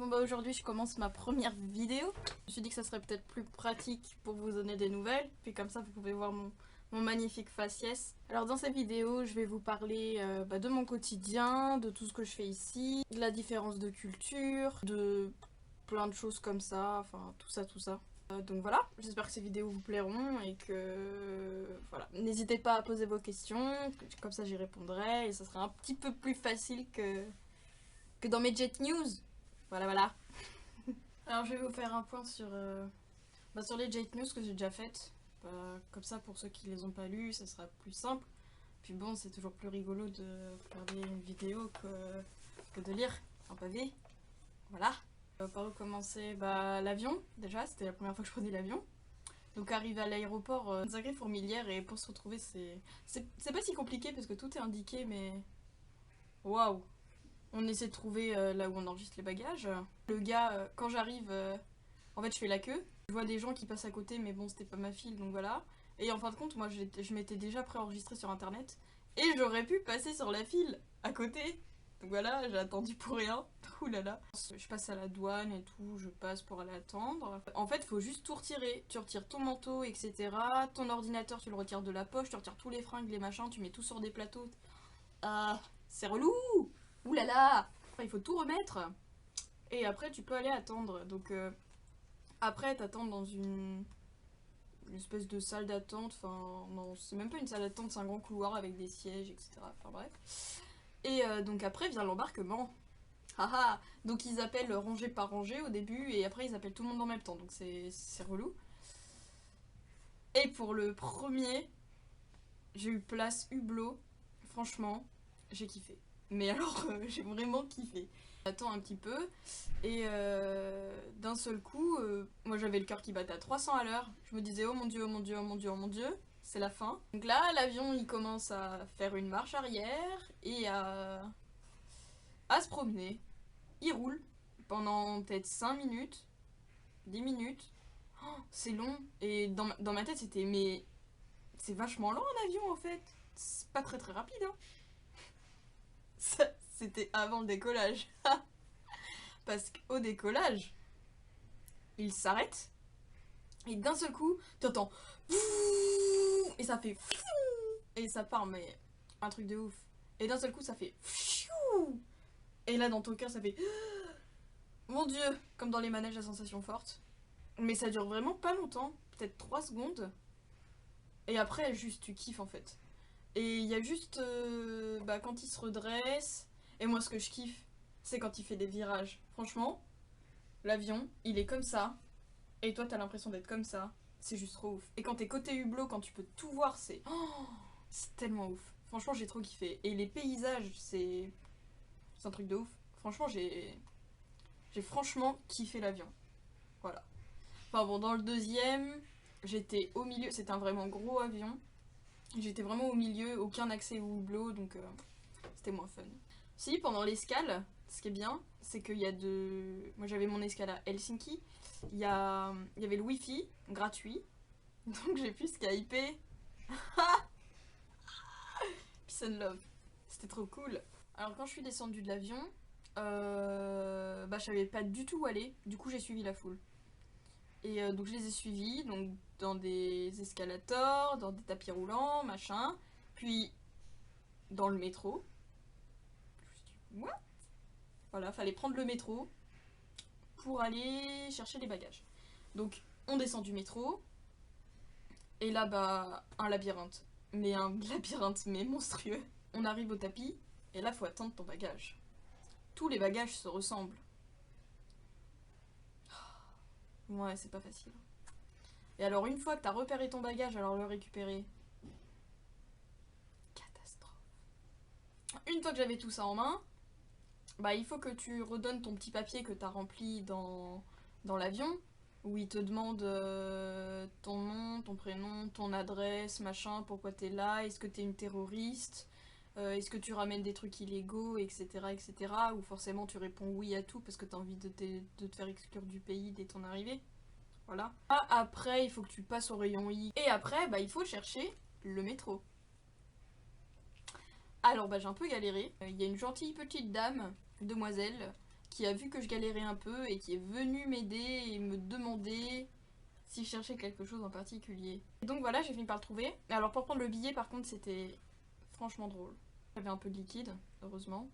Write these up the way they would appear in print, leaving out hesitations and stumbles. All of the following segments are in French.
Bon bah aujourd'hui je commence ma première vidéo. Je me suis dit que ça serait peut-être plus pratique pour vous donner des nouvelles. Puis comme ça vous pouvez voir mon magnifique faciès. Alors dans cette vidéo je vais vous parler de mon quotidien, de tout ce que je fais ici, de la différence de culture, de plein de choses comme ça, enfin tout ça tout ça. Donc voilà, j'espère que ces vidéos vous plairont et que voilà, n'hésitez pas à poser vos questions, comme ça j'y répondrai et ça sera un petit peu plus facile que dans mes Jet News. Voilà, voilà. Alors je vais vous faire un point sur les Jet News que j'ai déjà faites. Comme ça, pour ceux qui les ont pas lus, ça sera plus simple. Puis bon, c'est toujours plus rigolo de regarder une vidéo que de lire un pavé. Voilà. Par où commencer? L'avion, déjà, c'était la première fois que je prenais l'avion. Donc arrivé à l'aéroport, une sacrée fourmilière et pour se retrouver, c'est pas si compliqué parce que tout est indiqué, mais waouh! On essaie de trouver là où on enregistre les bagages. Le gars, quand j'arrive, en fait je fais la queue. Je vois des gens qui passent à côté, mais bon c'était pas ma file, donc voilà. Et en fin de compte, moi je m'étais déjà préenregistré sur internet. Et j'aurais pu passer sur la file à côté. Donc voilà, j'ai attendu pour rien. Ouh là là. Je passe à la douane et tout, je passe pour aller attendre. En fait, faut juste tout retirer. Tu retires ton manteau, etc. Ton ordinateur, tu le retires de la poche, tu retires tous les fringues, les machins, tu mets tout sur des plateaux. Ah, c'est relou! Ouh là là! Enfin, il faut tout remettre. Et après, tu peux aller attendre. Donc, après, t'attends dans une espèce de salle d'attente. Enfin, non, c'est même pas une salle d'attente, c'est un grand couloir avec des sièges, etc. Enfin, bref. Et donc, après vient l'embarquement. Haha! Donc, ils appellent rangée par rangée au début, et après, ils appellent tout le monde en même temps. Donc, c'est relou. Et pour le premier, j'ai eu place hublot. Franchement, j'ai kiffé. Mais alors, j'ai vraiment kiffé. J'attends un petit peu et d'un seul coup, moi j'avais le cœur qui battait à 300 à l'heure. Je me disais oh mon dieu, oh mon dieu, oh mon dieu, oh mon dieu, c'est la fin. Donc là, l'avion il commence à faire une marche arrière et à se promener. Il roule pendant peut-être 5 minutes, 10 minutes. Oh, c'est long et dans ma tête c'était mais c'est vachement lent un avion en fait. C'est pas très très rapide hein. C'était avant le décollage. Parce qu'au décollage, il s'arrête et d'un seul coup, t'entends et ça fait et ça part, mais un truc de ouf. Et d'un seul coup, ça fait et là, dans ton cœur, ça fait mon dieu, comme dans les manèges à sensations fortes. Mais ça dure vraiment pas longtemps, peut-être 3 secondes. Et après, juste tu kiffes en fait. Et il y a juste quand il se redresse. Et moi, ce que je kiffe, c'est quand il fait des virages. Franchement, l'avion, il est comme ça. Et toi, t'as l'impression d'être comme ça. C'est juste trop ouf. Et quand t'es côté hublot, quand tu peux tout voir, c'est tellement ouf. Franchement, j'ai trop kiffé. Et les paysages, c'est un truc de ouf. Franchement, j'ai franchement kiffé l'avion. Voilà. Enfin bon, dans le deuxième, j'étais au milieu. C'était un vraiment gros avion. J'étais vraiment au milieu, aucun accès au hublot, donc c'était moins fun. Si, pendant l'escale, ce qui est bien, c'est qu'il y a de... Moi j'avais mon escale à Helsinki. Il y avait le wifi gratuit. Donc j'ai pu skyper. Peace and love. C'était trop cool. Alors quand je suis descendue de l'avion, je savais pas du tout où aller. Du coup j'ai suivi la foule. Et donc je les ai suivis donc dans des escalators, dans des tapis roulants, machin. Puis dans le métro. Je me suis dit, what? Voilà, fallait prendre le métro pour aller chercher les bagages. Donc on descend du métro. Et là, un labyrinthe. Mais un labyrinthe, mais monstrueux. On arrive au tapis, et là, faut attendre ton bagage. Tous les bagages se ressemblent. Ouais, c'est pas facile. Et alors, une fois que t'as repéré ton bagage, alors le récupérer. Catastrophe. Une fois que j'avais tout ça en main, il faut que tu redonnes ton petit papier que t'as rempli dans l'avion, où il te demande ton nom, ton prénom, ton adresse, machin, pourquoi t'es là, est-ce que t'es une terroriste, est-ce que tu ramènes des trucs illégaux, etc., etc., ou forcément tu réponds oui à tout parce que t'as envie de te faire exclure du pays dès ton arrivée. Voilà. Après, il faut que tu passes au rayon I. Et après, il faut chercher le métro. Alors, j'ai un peu galéré. Il y a une gentille petite dame, demoiselle, qui a vu que je galérais un peu et qui est venu m'aider et me demander si je cherchais quelque chose en particulier. Et donc voilà, j'ai fini par le trouver. Alors pour prendre le billet, par contre, c'était franchement drôle. J'avais un peu de liquide, heureusement.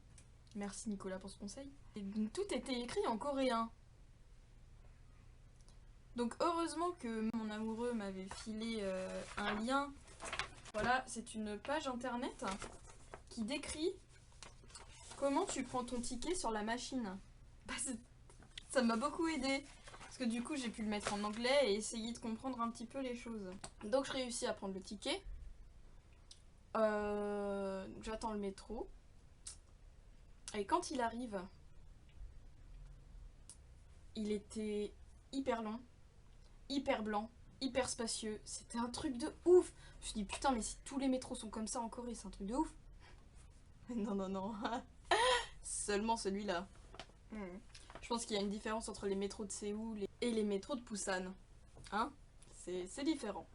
Merci Nicolas pour ce conseil. Et donc, tout était écrit en coréen. Donc heureusement que mon amoureux m'avait filé un lien. Voilà, c'est une page internet qui décrit comment tu prends ton ticket sur la machine. Bah, ça m'a beaucoup aidé. Parce que du coup j'ai pu le mettre en anglais et essayer de comprendre un petit peu les choses. Donc je réussis à prendre le ticket. J'attends le métro. Et quand il arrive, il était hyper long, hyper blanc, hyper spacieux. C'était un truc de ouf. Je me suis dit putain mais si tous les métros sont comme ça en Corée, c'est un truc de ouf. Non, non, non. Seulement celui-là. Je pense qu'il y a une différence entre les métros de Séoul et les métros de Busan. Hein? C'est différent.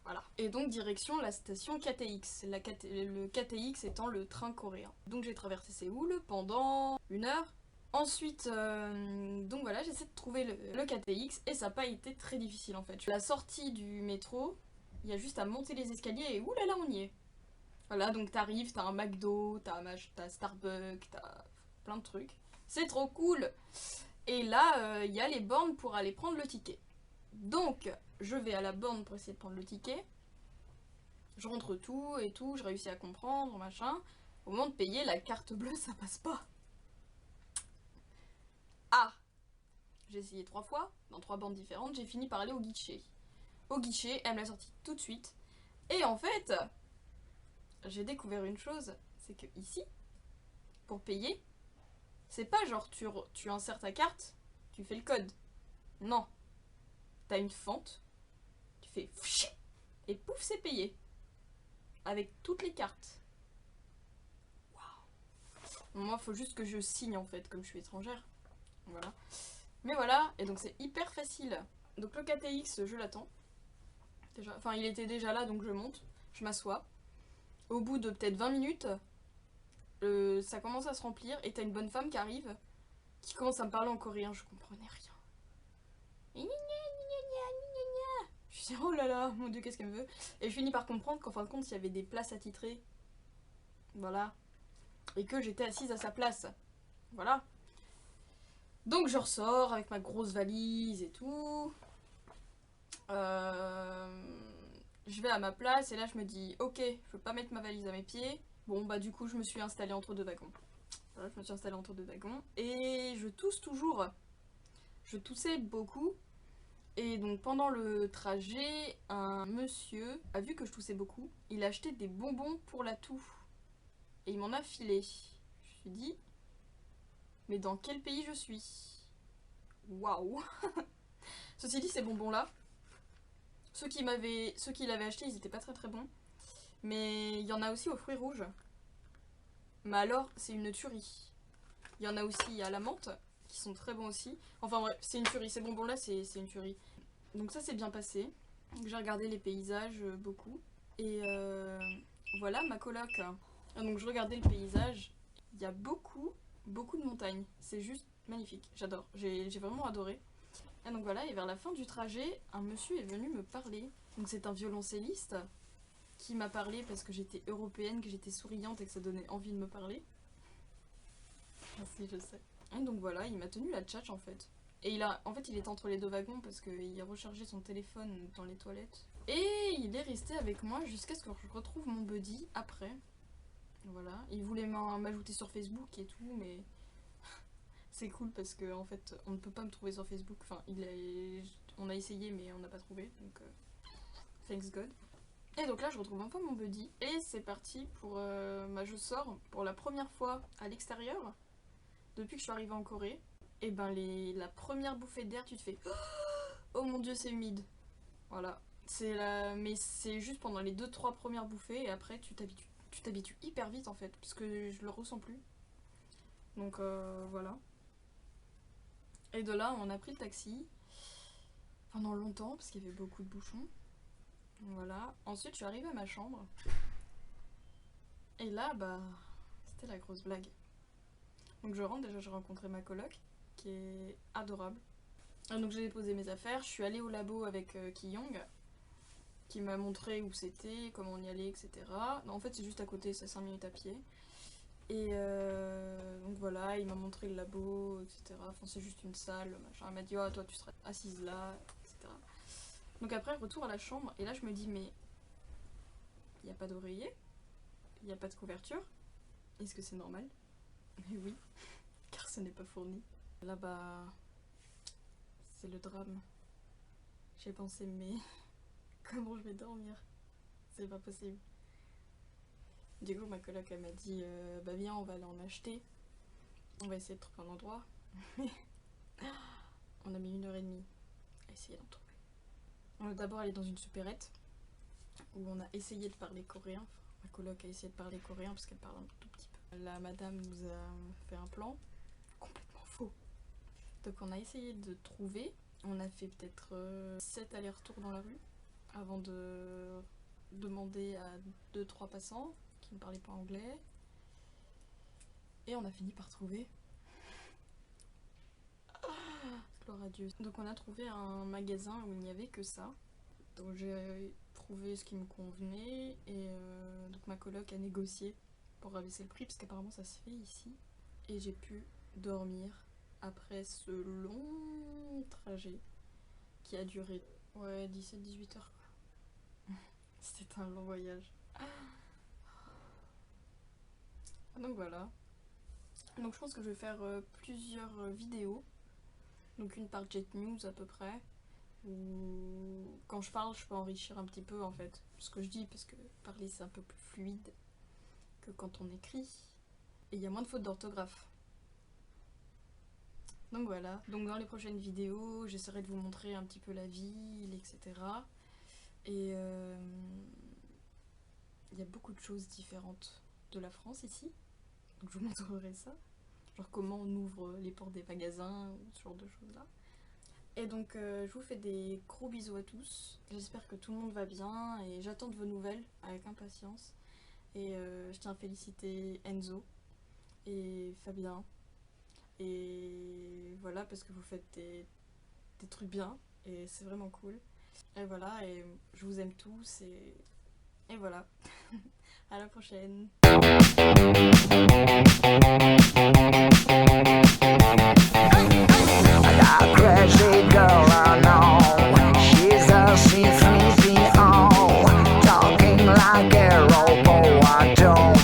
Voilà. Et donc direction la station KTX. Le KTX étant le train coréen. Donc j'ai traversé Séoul pendant 1 heure. Ensuite, donc voilà, j'essaie de trouver le KTX et ça n'a pas été très difficile en fait. À la sortie du métro, il y a juste à monter les escaliers et oulala on y est. Voilà, donc t'arrives, t'as un McDo, t'as Starbucks, t'as plein de trucs. C'est trop cool! Et là, il y a les bornes pour aller prendre le ticket. Donc, je vais à la borne pour essayer de prendre le ticket. Je rentre tout et tout, je réussis à comprendre, machin. Au moment de payer, la carte bleue, ça passe pas. Ah! J'ai essayé 3 fois, dans 3 bornes différentes, j'ai fini par aller au guichet. Au guichet, elle me l'a sorti tout de suite. Et en fait, j'ai découvert une chose, c'est que ici, pour payer, c'est pas genre tu insères ta carte, tu fais le code. Non. T'as une fente, tu fais pfff, et pouf, c'est payé. Avec toutes les cartes. Waouh. Moi, faut juste que je signe en fait, comme je suis étrangère. Voilà. Mais voilà, et donc c'est hyper facile. Donc le KTX, je l'attends. Enfin, il était déjà là, donc je monte, je m'assois. Au bout de peut-être 20 minutes, ça commence à se remplir et t'as une bonne femme qui arrive, qui commence à me parler en coréen, je comprenais rien. Je dis oh là là, mon dieu, qu'est-ce qu'elle me veut? Et je finis par comprendre qu'en fin de compte, il y avait des places attitrées. Voilà. Et que j'étais assise à sa place. Voilà. Donc je ressors avec ma grosse valise et tout. Je vais à ma place et là je me dis ok, je peux pas mettre ma valise à mes pieds. Bon bah du coup je me suis installée entre 2 wagons. Voilà, je me suis installée entre 2 wagons et je tousse toujours. Je toussais beaucoup. Et donc pendant le trajet, un monsieur a vu que je toussais beaucoup. Il a acheté des bonbons pour la toux. Et il m'en a filé. Je me suis dit, mais dans quel pays je suis? Waouh. Ceci dit, ces bonbons-là, ceux qui l'avaient acheté, ils étaient pas très très bons. Mais il y en a aussi aux fruits rouges. Mais alors, c'est une tuerie. Il y en a aussi à la menthe, qui sont très bons aussi. Enfin bref, c'est une tuerie. Ces bonbons-là, c'est une tuerie. Donc ça s'est bien passé. J'ai regardé les paysages beaucoup. Et voilà ma coloc. Donc je regardais le paysage. Il y a beaucoup de montagnes. C'est juste magnifique. J'adore. J'ai vraiment adoré. Et donc voilà, et vers la fin du trajet, un monsieur est venu me parler. Donc c'est un violoncelliste qui m'a parlé parce que j'étais européenne, que j'étais souriante et que ça donnait envie de me parler. Merci, je sais. Et donc voilà, il m'a tenu la tchatche en fait. Et en fait, il était entre les 2 wagons parce qu'il a rechargé son téléphone dans les toilettes. Et il est resté avec moi jusqu'à ce que je retrouve mon buddy après. Voilà, il voulait m'ajouter sur Facebook et tout, mais c'est cool parce que en fait, on ne peut pas me trouver sur Facebook. Enfin, on a essayé, mais on n'a pas trouvé. Donc, thanks God. Et donc là, je retrouve enfin mon buddy. Et c'est parti pour... je sors pour la première fois à l'extérieur depuis que je suis arrivée en Corée. Et ben, la première bouffée d'air, tu te fais... Oh mon dieu, c'est humide. Voilà. Mais c'est juste pendant les 2-3 premières bouffées et après, tu t'habitues hyper vite en fait, parce que je le ressens plus. Donc voilà. Et de là, on a pris le taxi pendant longtemps, parce qu'il y avait beaucoup de bouchons. Voilà. Ensuite, je suis arrivée à ma chambre. Et là, bah, c'était la grosse blague. Donc je rentre, déjà, j'ai rencontré ma coloc. qui est adorable. Et donc j'ai déposé mes affaires, je suis allée au labo avec Ki-Young, qui m'a montré où c'était, comment on y allait, etc. Non, en fait c'est juste à côté, c'est 5 minutes à pied. Et donc voilà, il m'a montré le labo, etc. Enfin c'est juste une salle, machin. Il m'a dit oh toi tu seras assise là, etc. Donc après retour à la chambre, et là je me dis mais il n'y a pas d'oreiller, il n'y a pas de couverture, est-ce que c'est normal? Mais oui, car ce n'est pas fourni. Là bah c'est le drame. J'ai pensé mais comment je vais dormir? C'est pas possible. Du coup ma coloc elle m'a dit bah viens on va aller en acheter. On va essayer de trouver un endroit. On a mis 1h30 à essayer d'en trouver. On est d'abord allé dans une supérette où on a essayé de parler coréen. Enfin, ma coloc a essayé de parler coréen parce qu'elle parle un tout petit peu. La madame nous a fait un plan complètement faux. Donc on a essayé de trouver. On a fait peut-être 7 allers-retours dans la rue avant de demander à 2-3 passants qui ne parlaient pas anglais. Et on a fini par trouver. Gloire à Dieu. Donc on a trouvé un magasin où il n'y avait que ça. Donc j'ai trouvé ce qui me convenait et donc ma coloc a négocié pour rabaisser le prix parce qu'apparemment ça se fait ici. Et j'ai pu dormir après ce long trajet qui a duré 17-18 heures quoi. C'était un long voyage. Donc voilà. Donc je pense que je vais faire plusieurs vidéos. Donc une par Jet News à peu près. Où quand je parle, je peux enrichir un petit peu en fait ce que je dis parce que parler c'est un peu plus fluide que quand on écrit. Et il y a moins de fautes d'orthographe. Donc voilà. Donc dans les prochaines vidéos, j'essaierai de vous montrer un petit peu la ville, etc. Et il y a beaucoup de choses différentes de la France ici. Donc je vous montrerai ça. Genre comment on ouvre les portes des magasins, ou ce genre de choses là. Et donc je vous fais des gros bisous à tous. J'espère que tout le monde va bien et j'attends de vos nouvelles avec impatience. Et je tiens à féliciter Enzo et Fabien. Et voilà parce que vous faites des trucs bien et c'est vraiment cool. Et voilà, et je vous aime tous et voilà. À la prochaine. That crazy girl I know, she's a C3PO, talking like a robot. I don't